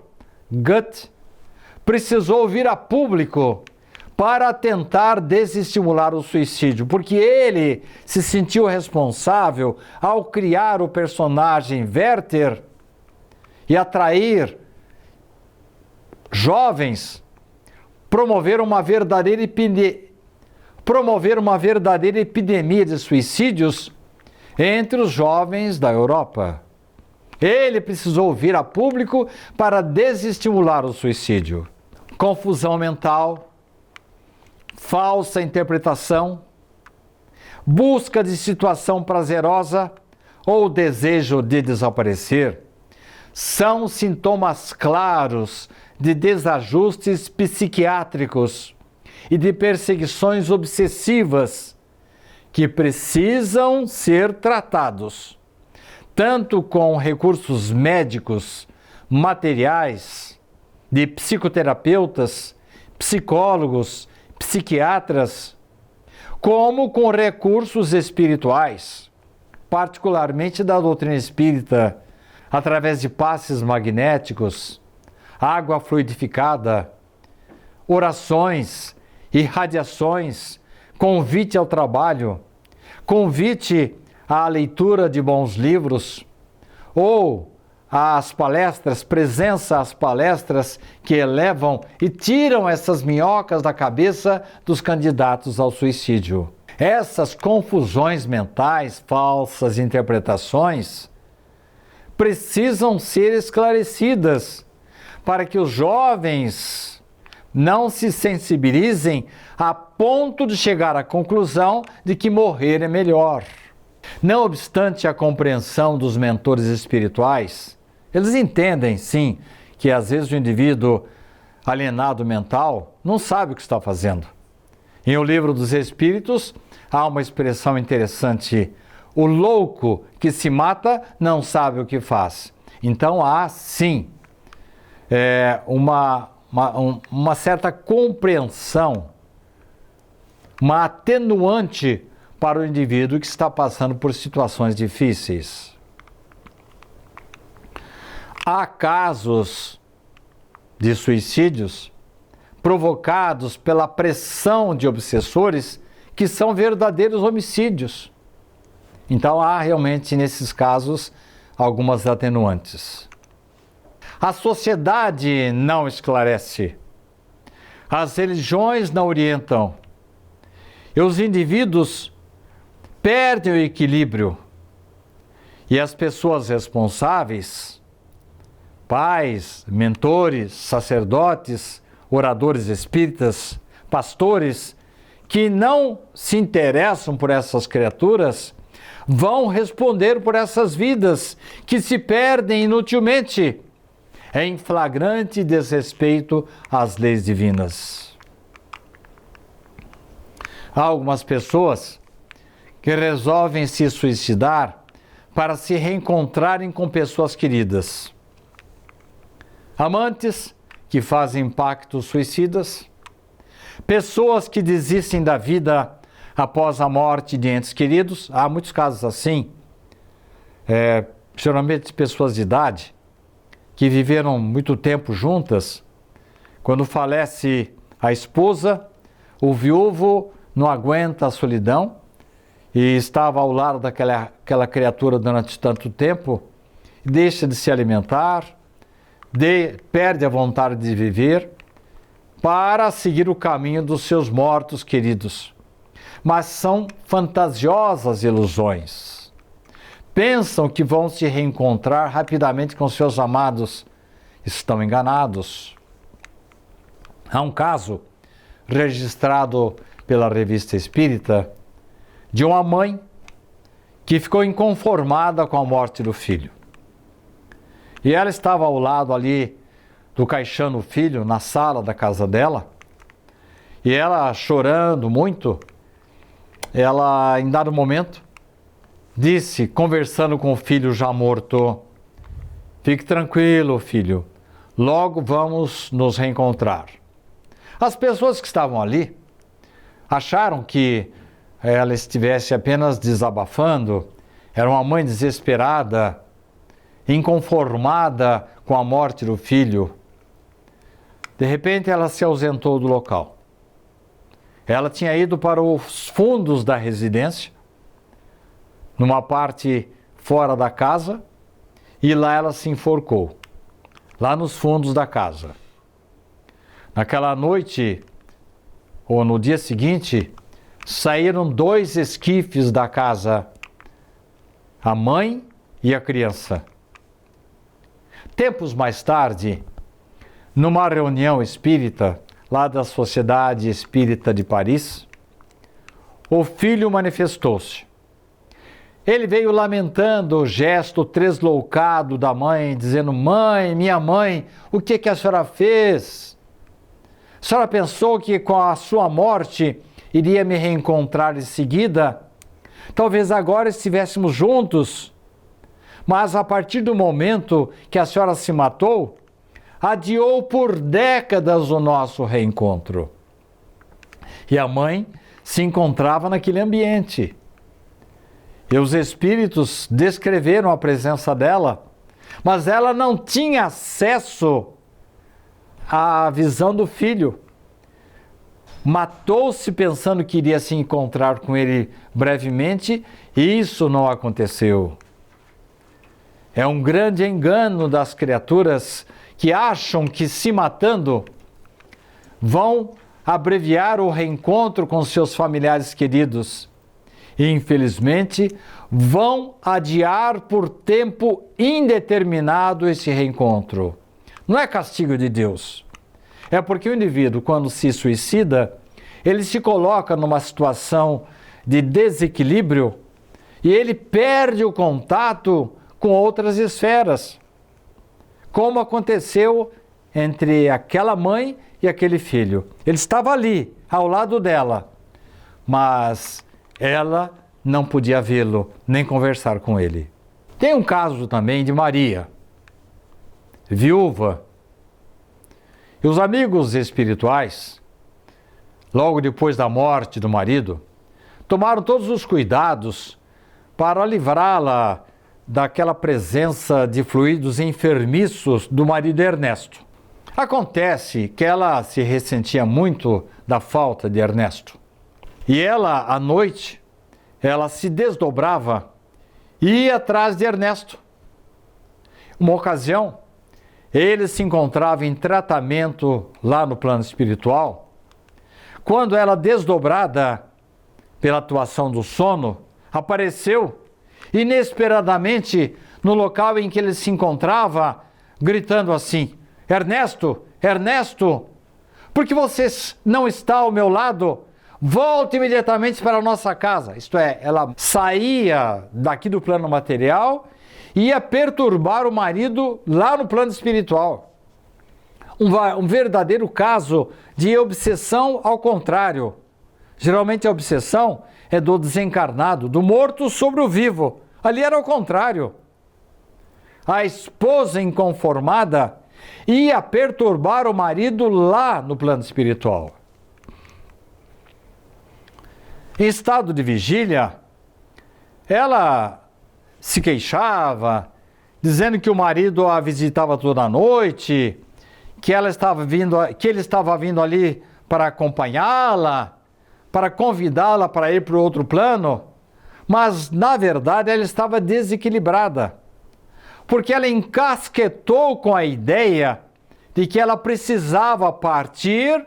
Goethe, precisou vir a público para tentar desestimular o suicídio, porque ele se sentiu responsável ao criar o personagem Werther e atrair jovens, promover uma verdadeira epidemia de suicídios entre os jovens da Europa. Ele precisou vir a público para desestimular o suicídio. Confusão mental, falsa interpretação, busca de situação prazerosa ou desejo de desaparecer são sintomas claros de desajustes psiquiátricos e de perseguições obsessivas que precisam ser tratados, tanto com recursos médicos, materiais, de psicoterapeutas, psicólogos, psiquiatras, como com recursos espirituais, particularmente da doutrina espírita, através de passes magnéticos, água fluidificada, orações, irradiações, convite ao trabalho, convite à leitura de bons livros, ou às palestras, presença às palestras que elevam e tiram essas minhocas da cabeça dos candidatos ao suicídio. Essas confusões mentais, falsas interpretações, precisam ser esclarecidas para que os jovens não se sensibilizem a ponto de chegar à conclusão de que morrer é melhor. Não obstante a compreensão dos mentores espirituais, eles entendem, sim, que às vezes o indivíduo alienado mental não sabe o que está fazendo. Em O Livro dos Espíritos, há uma expressão interessante: o louco que se mata não sabe o que faz. Então há, sim, uma certa compreensão, uma atenuante para o indivíduo que está passando por situações difíceis. Há casos de suicídios provocados pela pressão de obsessores que são verdadeiros homicídios. Então há realmente nesses casos algumas atenuantes. A sociedade não esclarece, as religiões não orientam, e os indivíduos perdem o equilíbrio, e as pessoas responsáveis, pais, mentores, sacerdotes, oradores espíritas, pastores, que não se interessam por essas criaturas, vão responder por essas vidas que se perdem inutilmente, em flagrante desrespeito às leis divinas. Há algumas pessoas que resolvem se suicidar para se reencontrarem com pessoas queridas. Amantes que fazem pactos suicidas, pessoas que desistem da vida após a morte de entes queridos. Há muitos casos assim, geralmente pessoas de idade, que viveram muito tempo juntas. Quando falece a esposa, o viúvo não aguenta a solidão e estava ao lado daquela criatura durante tanto tempo, deixa de se alimentar, perde a vontade de viver para seguir o caminho dos seus mortos queridos. Mas são fantasiosas ilusões. Pensam que vão se reencontrar rapidamente com seus amados. Estão enganados. Há um caso registrado pela Revista Espírita de uma mãe que ficou inconformada com a morte do filho. E ela estava ao lado ali do caixão do filho, na sala da casa dela, e ela, chorando muito, ela, em dado momento, disse, conversando com o filho já morto: fique tranquilo, filho, logo vamos nos reencontrar. As pessoas que estavam ali acharam que ela estivesse apenas desabafando. Era uma mãe desesperada, inconformada com a morte do filho. De repente ela se ausentou do local. Ela tinha ido para os fundos da residência, numa parte fora da casa, e lá ela se enforcou. lá nos fundos da casa. Naquela noite, ou no dia seguinte, saíram 2 esquifes da casa, a mãe e a criança. Tempos mais tarde, numa reunião espírita, lá da Sociedade Espírita de Paris, o filho manifestou-se. Ele veio lamentando o gesto tresloucado da mãe, dizendo: mãe, minha mãe, o que a senhora fez? A senhora pensou que com a sua morte iria me reencontrar em seguida? Talvez agora estivéssemos juntos. Mas a partir do momento que a senhora se matou, adiou por décadas o nosso reencontro. E a mãe se encontrava naquele ambiente. E os espíritos descreveram a presença dela, mas ela não tinha acesso à visão do filho. Matou-se pensando que iria se encontrar com ele brevemente, e isso não aconteceu. É um grande engano das criaturas que acham que, se matando, vão abreviar o reencontro com seus familiares queridos. E, infelizmente, vão adiar por tempo indeterminado esse reencontro. Não é castigo de Deus. É porque o indivíduo, quando se suicida, ele se coloca numa situação de desequilíbrio e ele perde o contato com outras esferas, como aconteceu entre aquela mãe e aquele filho. Ele estava ali, ao lado dela, mas ela não podia vê-lo, nem conversar com ele. Tem um caso também de Maria, viúva. E os amigos espirituais, logo depois da morte do marido, tomaram todos os cuidados para livrá-la daquela presença de fluidos enfermiços do marido Ernesto. Acontece que ela se ressentia muito da falta de Ernesto. E ela, à noite, ela se desdobrava e ia atrás de Ernesto. Uma ocasião, ele se encontrava em tratamento lá no plano espiritual, quando ela, desdobrada pela atuação do sono, apareceu inesperadamente no local em que ele se encontrava, gritando assim: Ernesto, Ernesto, por que você não está ao meu lado? Volte imediatamente para a nossa casa. Isto é, ela saía daqui do plano material e ia perturbar o marido lá no plano espiritual. Um verdadeiro caso de obsessão ao contrário. Geralmente a obsessão é do desencarnado, do morto sobre o vivo. Ali era o contrário. A esposa inconformada ia perturbar o marido lá no plano espiritual. Em estado de vigília, ela se queixava, dizendo que o marido a visitava toda a noite, que ele estava vindo ali para acompanhá-la, para convidá-la para ir para o outro plano, mas, na verdade, ela estava desequilibrada, porque ela encasquetou com a ideia de que ela precisava partir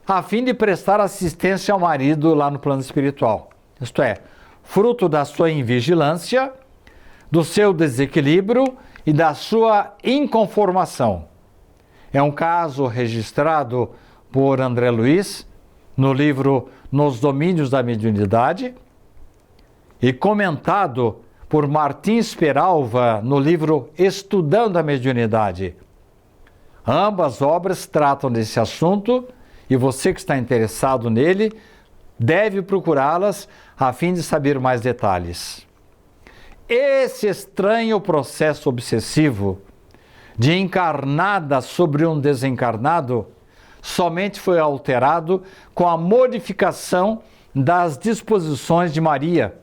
a fim de prestar assistência ao marido lá no plano espiritual. Isto é, fruto da sua invigilância, do seu desequilíbrio e da sua inconformação. É um caso registrado por André Luiz no livro Nos Domínios da Mediunidade e comentado por Martins Peralva no livro Estudando a Mediunidade. Ambas obras tratam desse assunto e você que está interessado nele deve procurá-las a fim de saber mais detalhes. Esse estranho processo obsessivo de encarnada sobre um desencarnado somente foi alterado com a modificação das disposições de Maria.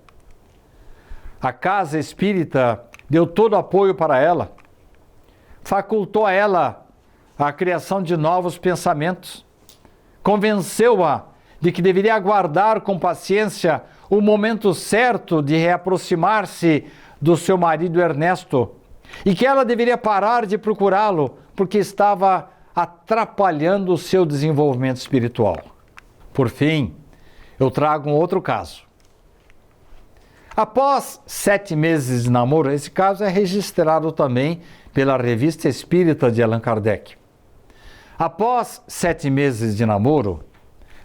A casa espírita deu todo o apoio para ela, facultou a ela a criação de novos pensamentos, convenceu-a de que deveria aguardar com paciência o momento certo de reaproximar-se do seu marido Ernesto e que ela deveria parar de procurá-lo, porque estava atrapalhando o seu desenvolvimento espiritual. Por fim, eu trago um outro caso. Após 7 meses de namoro, esse caso é registrado também pela Revista Espírita de Allan Kardec. Após 7 meses de namoro,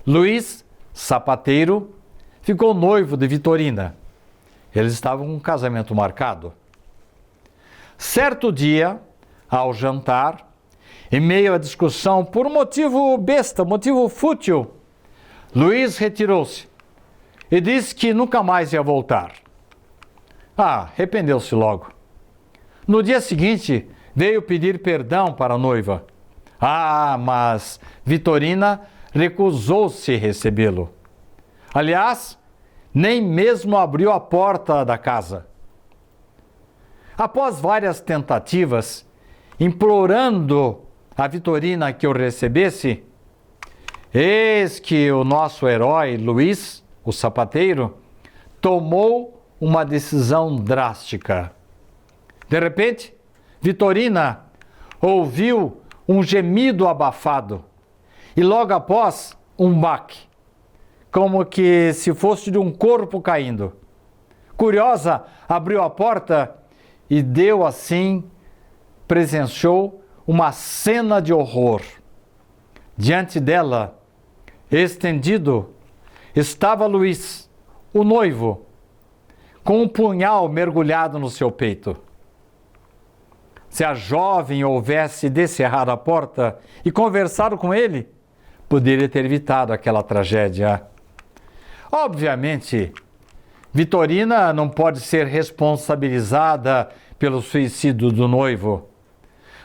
Luiz Sapateiro ficou noivo de Vitorina. Eles estavam com um casamento marcado. Certo dia, ao jantar, em meio à discussão por um motivo besta, motivo fútil, Luiz retirou-se e disse que nunca mais ia voltar. Arrependeu-se logo. No dia seguinte, veio pedir perdão para a noiva. Mas Vitorina recusou-se recebê-lo. Aliás, nem mesmo abriu a porta da casa. Após várias tentativas, implorando a Vitorina que o recebesse, eis que o nosso herói, Luiz, o sapateiro, tomou uma decisão drástica. De repente, Vitorina ouviu um gemido abafado e logo após um baque, como que se fosse de um corpo caindo. Curiosa, abriu a porta e presenciou uma cena de horror. Diante dela, estendido, estava Luiz, o noivo, com um punhal mergulhado no seu peito. Se a jovem houvesse descerrado a porta e conversado com ele, poderia ter evitado aquela tragédia. Obviamente, Vitorina não pode ser responsabilizada pelo suicídio do noivo,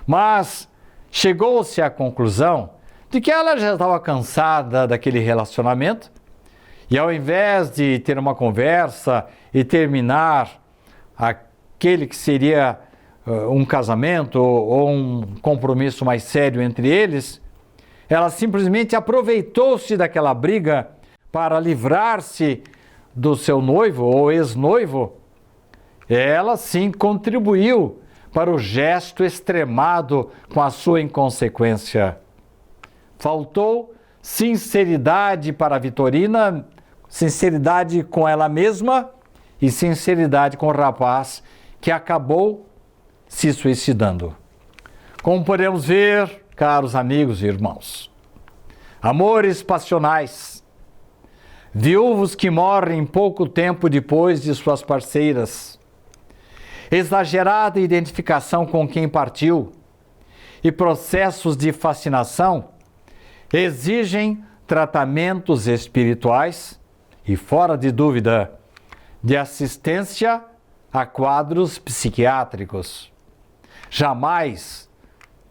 mas chegou-se à conclusão de que ela já estava cansada daquele relacionamento e, ao invés de ter uma conversa e terminar aquele que seria um casamento ou um compromisso mais sério entre eles, ela simplesmente aproveitou-se daquela briga para livrar-se do seu noivo ou ex-noivo. Ela sim contribuiu para o gesto extremado com a sua inconsequência. Faltou sinceridade para a Vitorina, sinceridade com ela mesma e sinceridade com o rapaz que acabou se suicidando. Como podemos ver, caros amigos e irmãos, amores passionais, viúvos que morrem pouco tempo depois de suas parceiras, exagerada identificação com quem partiu e processos de fascinação exigem tratamentos espirituais e, fora de dúvida, de assistência a quadros psiquiátricos. Jamais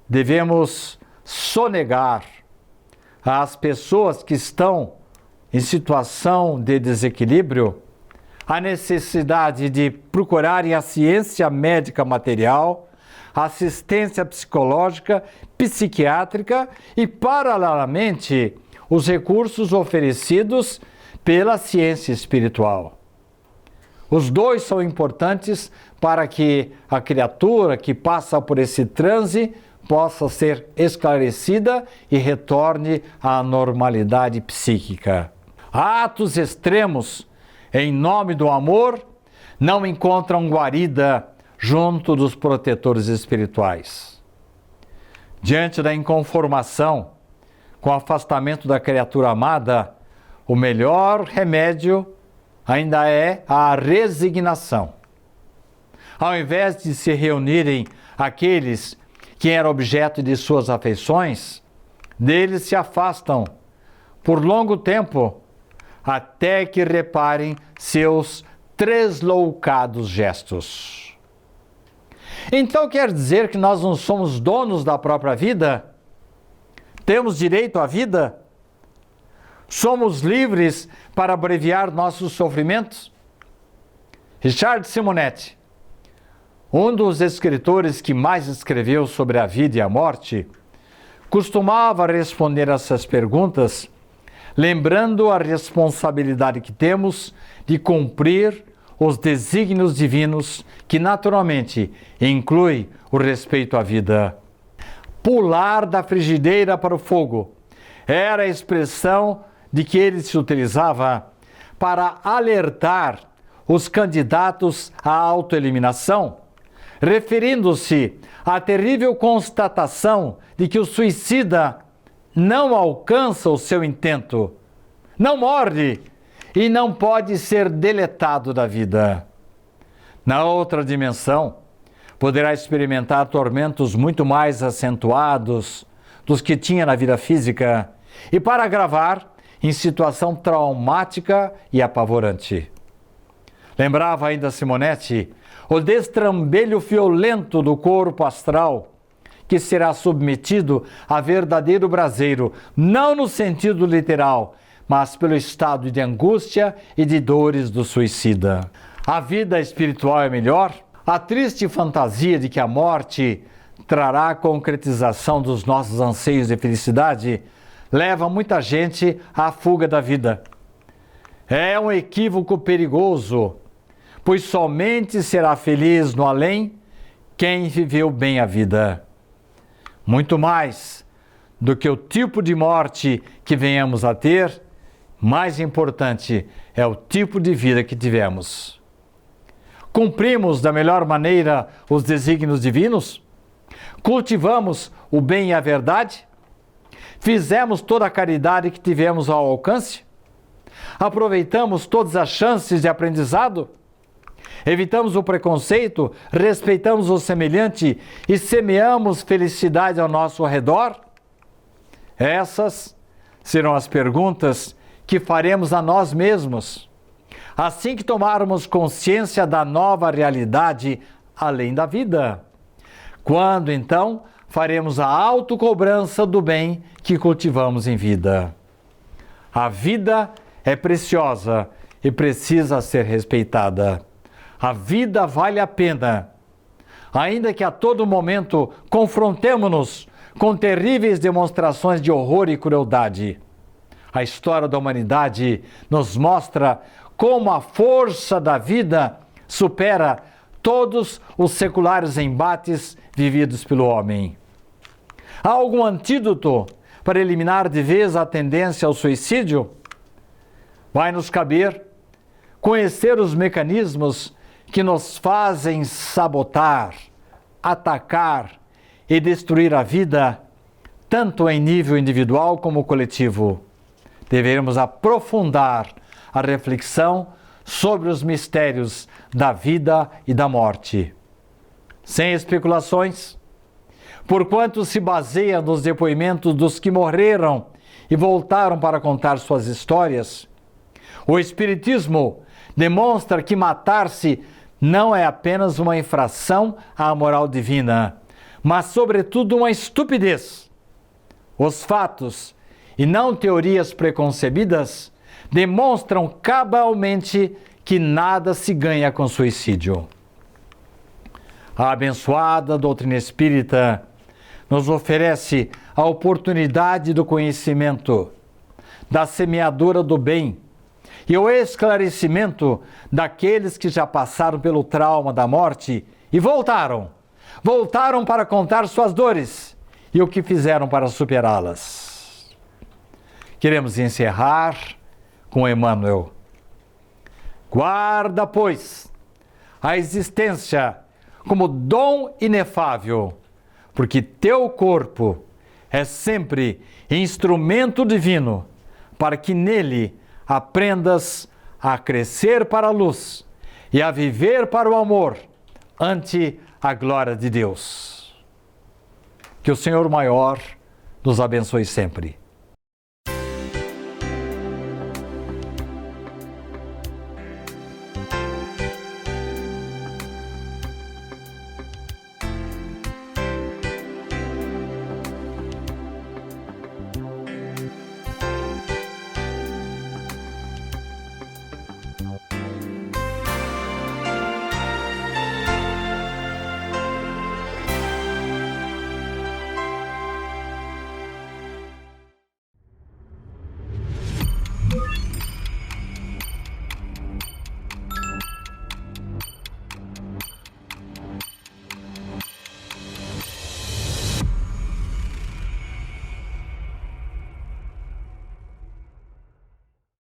devemos sonegar às pessoas que estão em situação de desequilíbrio a necessidade de procurarem a ciência médica material, assistência psicológica, psiquiátrica e, paralelamente, os recursos oferecidos pela ciência espiritual. Os dois são importantes para que a criatura que passa por esse transe possa ser esclarecida e retorne à normalidade psíquica. Atos extremos em nome do amor não encontram guarida junto dos protetores espirituais. Diante da inconformação, com o afastamento da criatura amada, o melhor remédio ainda é a resignação. Ao invés de se reunirem aqueles que eram objeto de suas afeições, deles se afastam por longo tempo, até que reparem seus tresloucados gestos. Então quer dizer que nós não somos donos da própria vida? Temos direito à vida? Somos livres para abreviar nossos sofrimentos? Richard Simonetti, um dos escritores que mais escreveu sobre a vida e a morte, costumava responder essas perguntas lembrando a responsabilidade que temos de cumprir os desígnios divinos, que naturalmente inclui o respeito à vida. pular da frigideira para o fogo. Era a expressão de que ele se utilizava para alertar os candidatos à autoeliminação, referindo-se à terrível constatação de que o suicida não alcança o seu intento, não morre e não pode ser deletado da vida. Na outra dimensão, poderá experimentar tormentos muito mais acentuados dos que tinha na vida física e, para agravar, em situação traumática e apavorante. Lembrava ainda Simonetti o destrambelho violento do corpo astral, que será submetido a verdadeiro braseiro, não no sentido literal, mas pelo estado de angústia e de dores do suicida. A vida espiritual é melhor? A triste fantasia de que a morte trará a concretização dos nossos anseios de felicidade leva muita gente à fuga da vida. É um equívoco perigoso, pois somente será feliz no além quem viveu bem a vida. Muito mais do que o tipo de morte que venhamos a ter, mais importante é o tipo de vida que tivemos. Cumprimos da melhor maneira os desígnios divinos? Cultivamos o bem e a verdade? Fizemos toda a caridade que tivemos ao alcance? Aproveitamos todas as chances de aprendizado? Evitamos o preconceito, respeitamos o semelhante e semeamos felicidade ao nosso redor? Essas serão as perguntas que faremos a nós mesmos, assim que tomarmos consciência da nova realidade além da vida. Quando, então, faremos a autocobrança do bem que cultivamos em vida. A vida é preciosa e precisa ser respeitada. A vida vale a pena, ainda que a todo momento confrontemo-nos com terríveis demonstrações de horror e crueldade. A história da humanidade nos mostra como a força da vida supera todos os seculares embates vividos pelo homem. Há algum antídoto para eliminar de vez a tendência ao suicídio? Vai nos caber conhecer os mecanismos que nos fazem sabotar, atacar e destruir a vida, tanto em nível individual como coletivo. Devemos aprofundar a reflexão sobre os mistérios da vida e da morte. Sem especulações, porquanto se baseia nos depoimentos dos que morreram e voltaram para contar suas histórias, o Espiritismo demonstra que matar-se não é apenas uma infração à moral divina, mas, sobretudo, uma estupidez. Os fatos, e não teorias preconcebidas, demonstram cabalmente que nada se ganha com suicídio. A abençoada doutrina espírita nos oferece a oportunidade do conhecimento, da semeadura do bem e o esclarecimento daqueles que já passaram pelo trauma da morte e voltaram para contar suas dores e o que fizeram para superá-las. Queremos encerrar com Emmanuel. Guarda, pois, a existência como dom inefável, porque teu corpo é sempre instrumento divino para que nele aprendas a crescer para a luz e a viver para o amor ante a glória de Deus. Que o Senhor maior nos abençoe sempre.